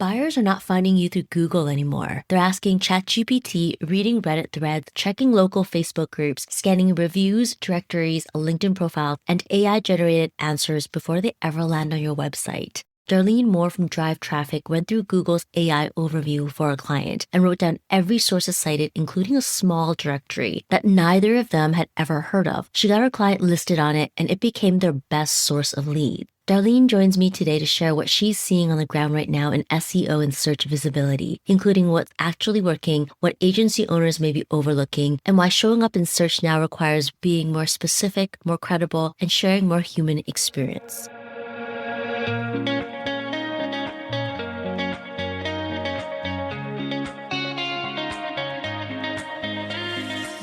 Buyers are not finding you through Google anymore. They're asking ChatGPT, reading Reddit threads, checking local Facebook groups, scanning reviews, directories, LinkedIn profiles, and AI-generated answers before they ever land on your website. Darlene Moore from Drive Traffic went through Google's AI overview for a client and wrote down every source cited, including a small directory that neither of them had ever heard of. She got her client listed on it, and it became their best source of lead. Darlene joins me today to share what she's seeing on the ground right now in SEO and search visibility, including what's actually working, what agency owners may be overlooking, and why showing up in search now requires being more specific, more credible, and sharing more human experience.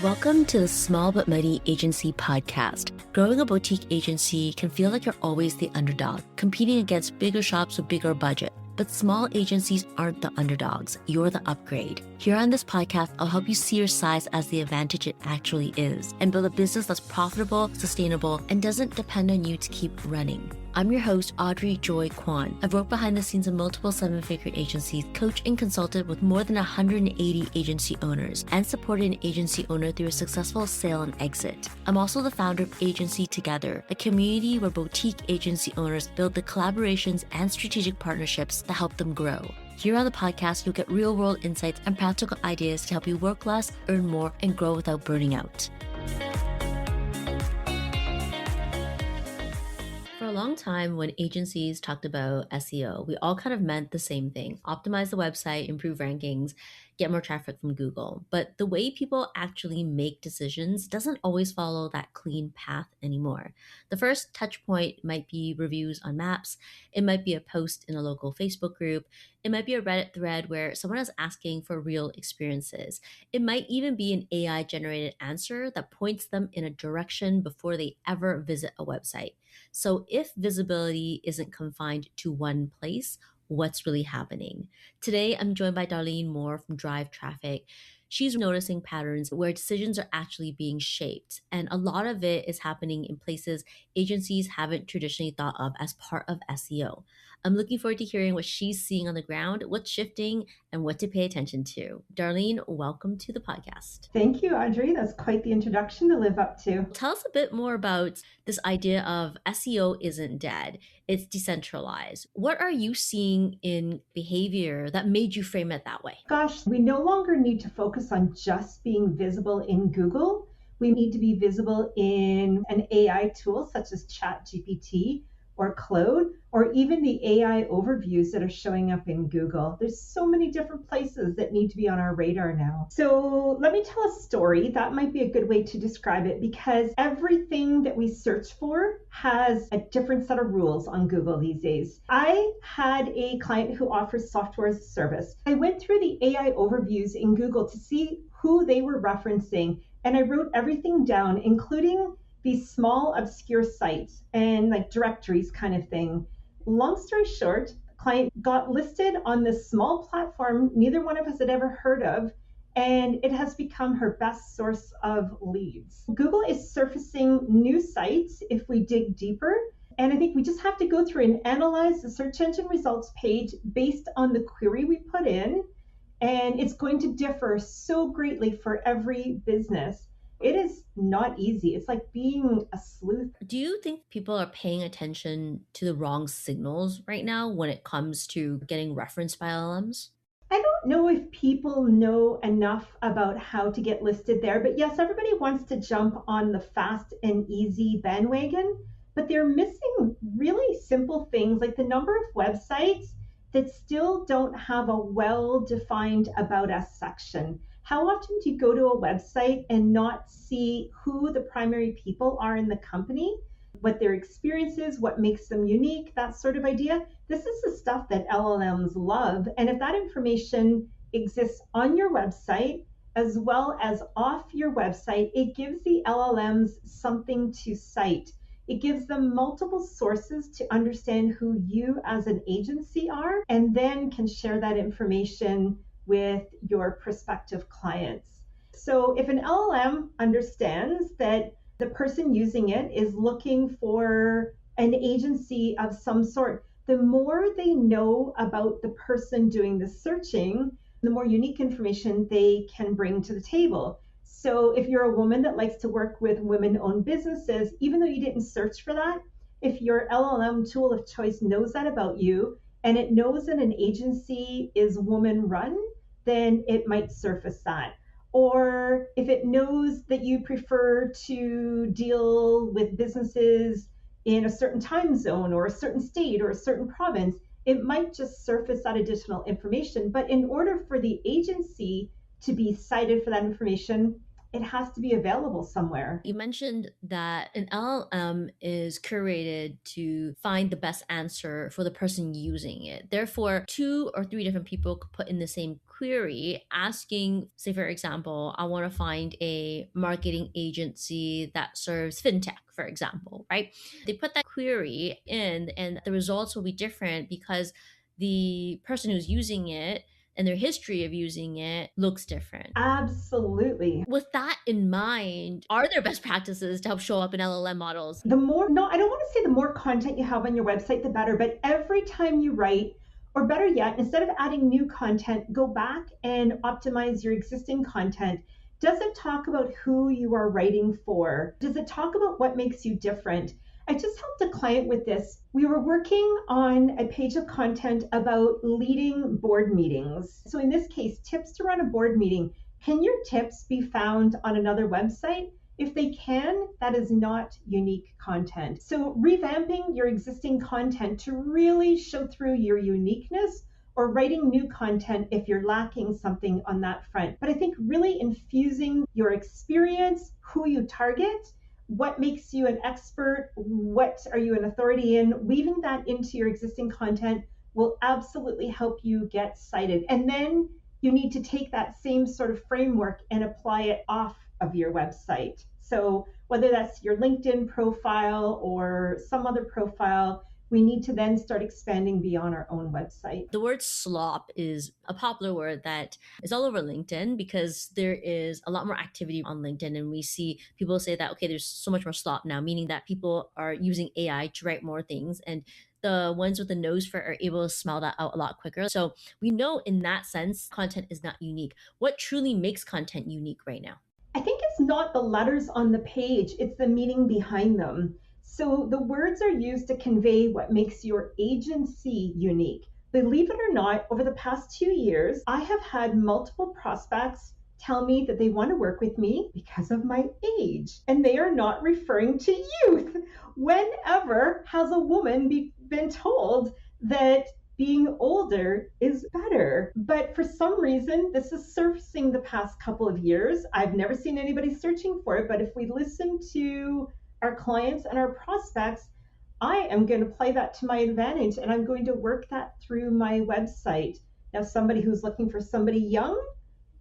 Welcome to the Small But Mighty Agency podcast. Growing a boutique agency can feel like you're always the underdog, competing against bigger shops with bigger budget. But small agencies aren't the underdogs. You're the upgrade. Here on this podcast, I'll help you see your size as the advantage it actually is and build a business that's profitable, sustainable, and doesn't depend on you to keep running. I'm your host, Audrey Joy Kwan. I've worked behind the scenes in multiple seven-figure agencies, coached and consulted with more than 180 agency owners, and supported an agency owner through a successful sale and exit. I'm also the founder of Agency Together, a community where boutique agency owners build the collaborations and strategic partnerships that help them grow. Here on the podcast, you'll get real-world insights and practical ideas to help you work less, earn more, and grow without burning out. For a long time, when agencies talked about SEO, we all kind of meant the same thing: optimize the website, improve rankings, get more traffic from Google. But the way people actually make decisions doesn't always follow that clean path anymore. The first touch point might be reviews on maps. It might be a post in a local Facebook group. It might be a Reddit thread where someone is asking for real experiences. It might even be an AI generated answer that points them in a direction before they ever visit a website. So if visibility isn't confined to one place, what's really happening? Today, I'm joined by Darlene Moore from Drive Traffic. She's noticing patterns where decisions are actually being shaped, and a lot of it is happening in places agencies haven't traditionally thought of as part of SEO. I'm looking forward to hearing what she's seeing on the ground, what's shifting, and what to pay attention to. Darlene, welcome to the podcast. Thank you, Audrey. That's quite the introduction to live up to. Tell us a bit more about this idea of SEO isn't dead, it's decentralized. What are you seeing in behavior that made you frame it that way? Gosh, we no longer need to focus on just being visible in Google. We need to be visible in an AI tool such as ChatGPT or Claude, or even the AI overviews that are showing up in Google. There's so many different places that need to be on our radar now. So let me tell a story. That might be a good way to describe it, because everything that we search for has a different set of rules on Google these days. I had a client who offers software as a service. I went through the AI overviews in Google to see who they were referencing, and I wrote everything down, including these small obscure sites and like directories kind of thing. Long story short, the client got listed on this small platform neither one of us had ever heard of, and it has become her best source of leads. Google is surfacing new sites if we dig deeper, and I think we just have to go through and analyze the search engine results page based on the query we put in, and it's going to differ so greatly for every business. It is not easy. It's like being a sleuth. Do you think people are paying attention to the wrong signals right now when it comes to getting referenced by LLMs? I don't know if people know enough about how to get listed there, but yes, everybody wants to jump on the fast and easy bandwagon, but they're missing really simple things like the number of websites that still don't have a well-defined About Us section. How often do you go to a website and not see who the primary people are in the company, what their experience is, what makes them unique, that sort of idea? This is the stuff that LLMs love. And if that information exists on your website as well as off your website, it gives the LLMs something to cite. It gives them multiple sources to understand who you as an agency are, and then can share that information with your prospective clients. So if an LLM understands that the person using it is looking for an agency of some sort, The more they know about the person doing the searching, the more unique information they can bring to the table. So if you're a woman that likes to work with women owned businesses, even though you didn't search for that, if your LLM tool of choice knows that about you and it knows that an agency is woman run, then it might surface that. Or if it knows that you prefer to deal with businesses in a certain time zone or a certain state or a certain province, it might just surface that additional information. But in order for the agency to be cited for that information, it has to be available somewhere. You mentioned that an LLM is curated to find the best answer for the person using it. Therefore, two or three different people could put in the same query asking, say, for example, I want to find a marketing agency that serves fintech, for example, right? They put that query in, and the results will be different because the person who's using it and their history of using it looks different. Absolutely. With that in mind, are there best practices to help show up in LLM models? The more, no, I don't want to say the more content you have on your website, the better, but every time you write, or better yet, instead of adding new content, go back and optimize your existing content. Does it talk about who you are writing for? Does it talk about what makes you different? I just helped a client with this. We were working on a page of content about leading board meetings. So, in this case, tips to run a board meeting. Can your tips be found on another website? If they can, that is not unique content. So, revamping your existing content to really show through your uniqueness or writing new content if you're lacking something on that front. But I think really infusing your experience, who you target, what makes you an expert, what are you an authority in, weaving that into your existing content will absolutely help you get cited. And then you need to take that same sort of framework and apply it off of your website. So whether that's your LinkedIn profile or some other profile, we need to then start expanding beyond our own website. The word slop is a popular word that is all over LinkedIn because there is a lot more activity on LinkedIn. And we see people say that, okay, there's so much more slop now, meaning that people are using AI to write more things. And the ones with the nose for it are able to smell that out a lot quicker. So we know in that sense, content is not unique. What truly makes content unique right now? I think it's not the letters on the page, it's the meaning behind them. So the words are used to convey what makes your agency unique. Believe it or not, over the past 2 years, I have had multiple prospects tell me that they want to work with me because of my age. And they are not referring to youth. Whenever has a woman been told that being older is better? But for some reason, this is surfacing the past couple of years. I've never seen anybody searching for it, but if we listen to our clients and our prospects, I am going to play that to my advantage and I'm going to work that through my website. Now, somebody who's looking for somebody young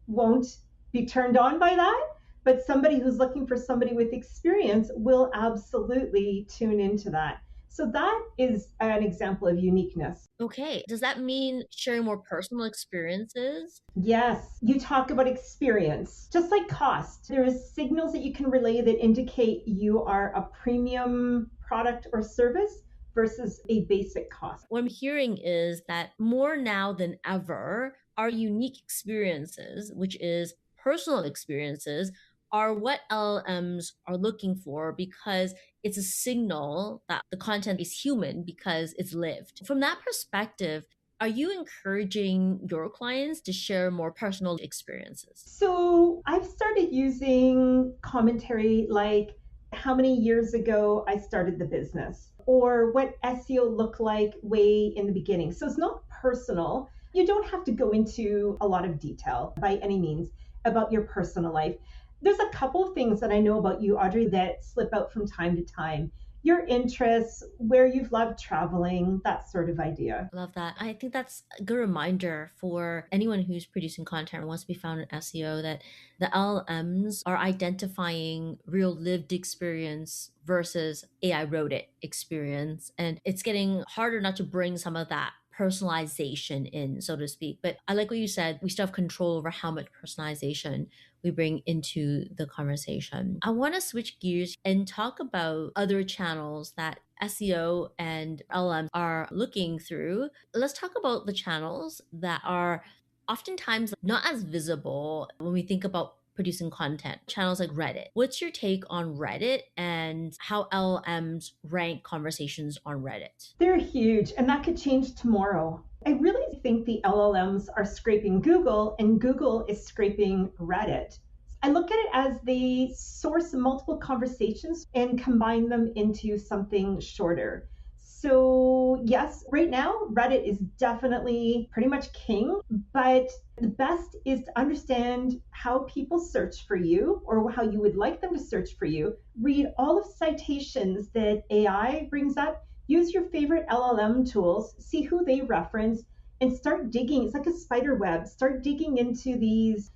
won't be turned on by that, but somebody who's looking for somebody with experience will absolutely tune into that. So that is an example of uniqueness. Okay. Does that mean sharing more personal experiences? Yes, you talk about experience. Just like cost, there is signals that you can relay that indicate you are a premium product or service versus a basic cost. What I'm hearing is that more now than ever, our unique experiences, which is personal experiences, are what LLMs are looking for because it's a signal that the content is human because it's lived. From that perspective, are you encouraging your clients to share more personal experiences? So I've started using commentary like how many years ago I started the business or what SEO looked like way in the beginning. So it's not personal. You don't have to go into a lot of detail by any means about your personal life. There's a couple of things that I know about you, Audrey, that slip out from time to time. Your interests, where you've loved traveling, that sort of idea. Love that. I think that's a good reminder for anyone who's producing content or wants to be found in SEO that the LLMs are identifying real lived experience versus AI wrote it experience. And it's getting harder not to bring some of that personalization in, so to speak. But I like what you said. We still have control over how much personalization we bring into the conversation. I want to switch gears and talk about other channels that SEO and LM are looking through, let's talk about the channels that are oftentimes not as visible when we think about producing content. Channels like Reddit. What's your take on Reddit and how LMs rank conversations on Reddit? They're huge, and that could change tomorrow. I really think the LLMs are scraping Google, and Google is scraping Reddit. I look at it as they source multiple conversations and combine them into something shorter. So, yes, right now, Reddit is definitely pretty much king, but the best is to understand how people search for you or how you would like them to search for you. Read all of citations that AI brings up. Use your favorite LLM tools, see who they reference, and start digging. It's like a spider web. Start digging into these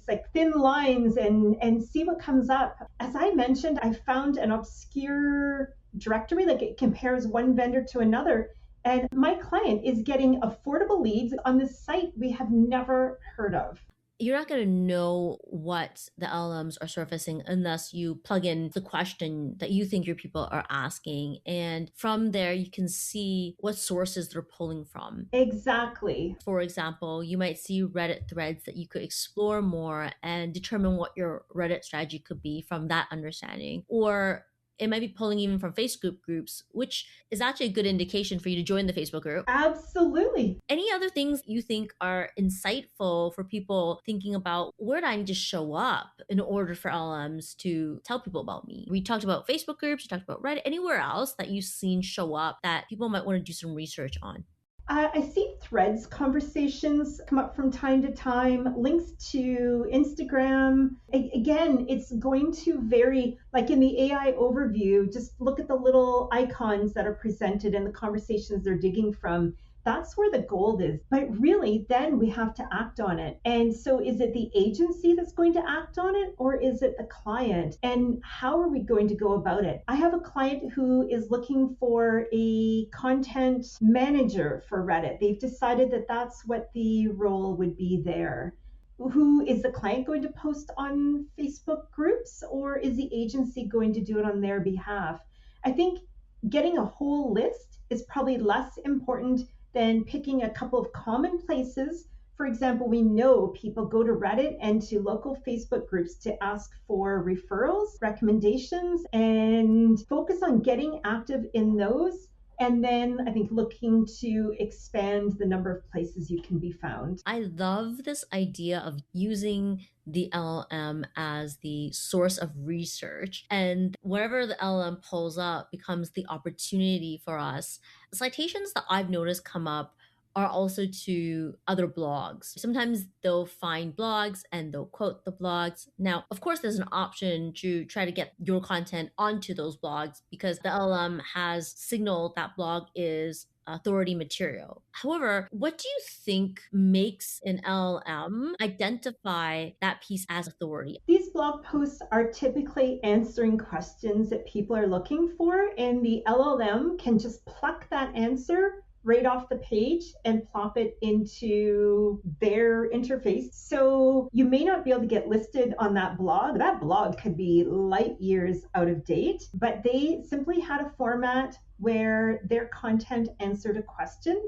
like thin lines and see what comes up. As I mentioned, I found an obscure directory, like it compares one vendor to another. And my client is getting affordable leads on this site we have never heard of. You're not going to know what the LMs are surfacing unless you plug in the question that you think your people are asking. And from there, you can see what sources they're pulling from. Exactly. For example, you might see Reddit threads that you could explore more and determine what your Reddit strategy could be from that understanding. Or it might be pulling even from Facebook groups, which is actually a good indication for you to join the Facebook group. Absolutely. Any other things you think are insightful for people thinking about where do I need to show up in order for LMs to tell people about me? We talked about Facebook groups, we talked about Reddit, anywhere else that you've seen show up that people might want to do some research on. I see threads conversations come up from time to time, links to Instagram. Again, it's going to vary. Like in the AI overview, just look at the little icons that are presented and the conversations they're digging from. That's where the gold is. But really, then we have to act on it. And so, is it the agency that's going to act on it, or is it the client? And how are we going to go about it? I have a client who is looking for a content manager for Reddit. They've decided that that's what the role would be there. Who is the client going to post on Facebook groups, or is the agency going to do it on their behalf? I think getting a whole list is probably less important than picking a couple of common places. For example, we know people go to Reddit and to local Facebook groups to ask for referrals, recommendations, and focus on getting active in those. And then I think looking to expand the number of places you can be found. I love this idea of using the LLM as the source of research, and wherever the LLM pulls up becomes the opportunity for us. Citations that I've noticed come up are also to other blogs. Sometimes they'll find blogs and they'll quote the blogs. Now, of course, there's an option to try to get your content onto those blogs because the LM has signaled that blog is authority material. However, what do you think makes an LLM identify that piece as authority? These blog posts are typically answering questions that people are looking for, and the LLM can just pluck that answer right off the page and plop it into their interface. So you may not be able to get listed on that blog. That blog could be light years out of date, but they simply had a format where their content answered a question.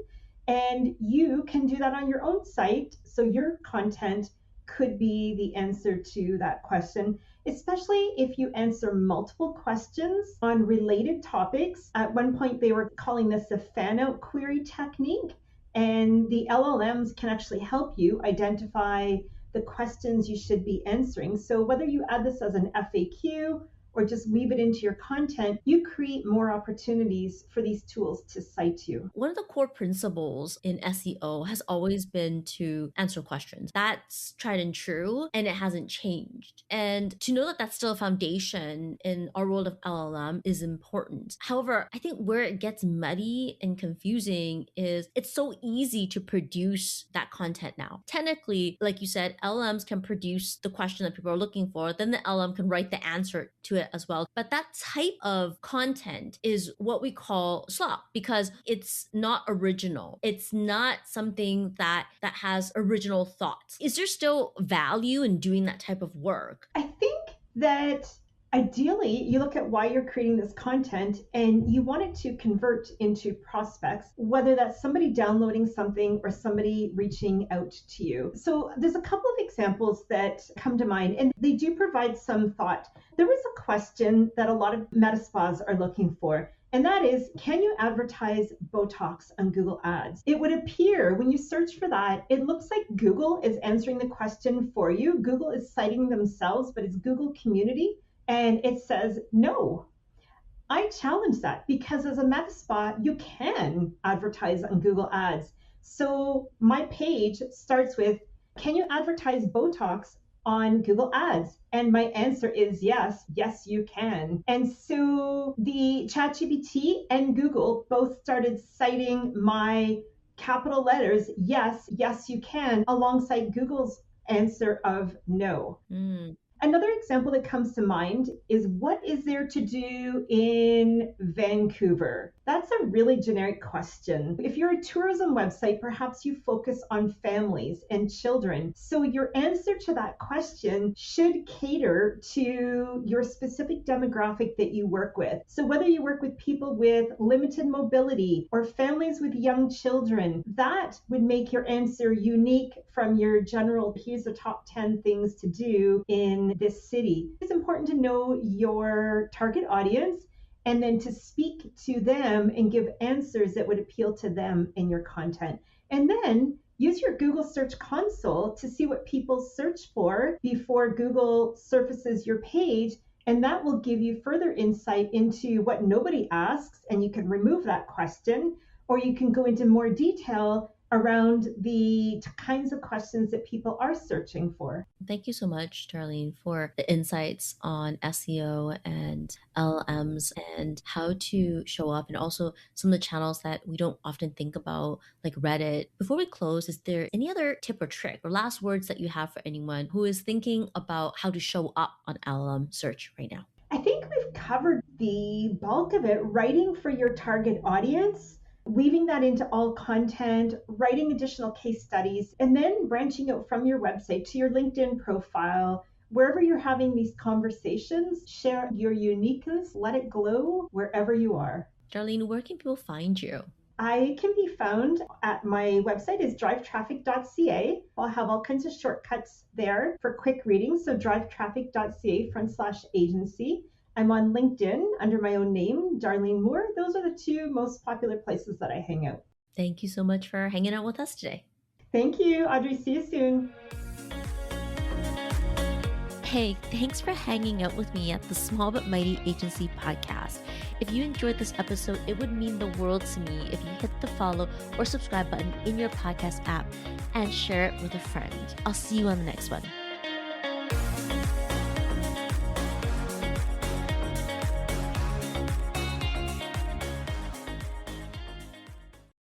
And you can do that on your own site. So your content could be the answer to that question, especially if you answer multiple questions on related topics. At one point, they were calling this a fan out query technique, and the LLMs can actually help you identify the questions you should be answering. So, whether you add this as an FAQ or just weave it into your content, you create more opportunities for these tools to cite you. One of the core principles in SEO has always been to answer questions. That's tried and true, and it hasn't changed. And to know that that's still a foundation in our world of LLM is important. However, I think where it gets muddy and confusing is it's so easy to produce that content now. Technically, like you said, LLMs can produce the question that people are looking for, then the LLM can write the answer to it as well. But that type of content is what we call slop because it's not original. It's not something that has original thoughts. Is there still value in doing that type of work? I think that Ideally, you look at why you're creating this content and you want it to convert into prospects, whether that's somebody downloading something or somebody reaching out to you. So there's a couple of examples that come to mind, and they do provide some thought. There was a question that a lot of meta spas are looking for. And that is, can you advertise Botox on Google Ads? It would appear when you search for that, it looks like Google is answering the question for you. Google is citing themselves, but it's Google community. And it says no. I challenge that because as a meta spa, you can advertise on Google Ads. So my page starts with, can you advertise Botox on Google Ads? And my answer is yes, yes, you can. And so the ChatGPT and Google both started citing my capital letters, yes, yes, you can, alongside Google's answer of no. Mm. Another example that comes to mind is, what is there to do in Vancouver? That's a really generic question. If you're a tourism website, perhaps you focus on families and children. So your answer to that question should cater to your specific demographic that you work with. So whether you work with people with limited mobility or families with young children, that would make your answer unique from your general, here's the top 10 things to do in this city. It's important to know your target audience and then to speak to them and give answers that would appeal to them in your content. And then use your Google Search Console to see what people search for before Google surfaces your page. And that will give you further insight into what nobody asks, and you can remove that question, or you can go into more detail around the kinds of questions that people are searching for. Thank you so much, Darlene, for the insights on SEO and LLMs and how to show up, and also some of the channels that we don't often think about, like Reddit. Before we close, is there any other tip or trick or last words that you have for anyone who is thinking about how to show up on LLM search right now? I think we've covered the bulk of it. Writing for your target audience, weaving that into all content, writing additional case studies, and then branching out from your website to your LinkedIn profile. Wherever you're having these conversations, share your uniqueness, let it glow wherever you are. Darlene, where can people find you? I can be found at my website is drivetraffic.ca. I'll have all kinds of shortcuts there for quick reading. So drivetraffic.ca/agency. I'm on LinkedIn under my own name, Darlene Moore. Those are the two most popular places that I hang out. Thank you so much for hanging out with us today. Thank you, Audrey. See you soon. Hey, thanks for hanging out with me at the Small But Mighty Agency podcast. If you enjoyed this episode, it would mean the world to me if you hit the follow or subscribe button in your podcast app and share it with a friend. I'll see you on the next one.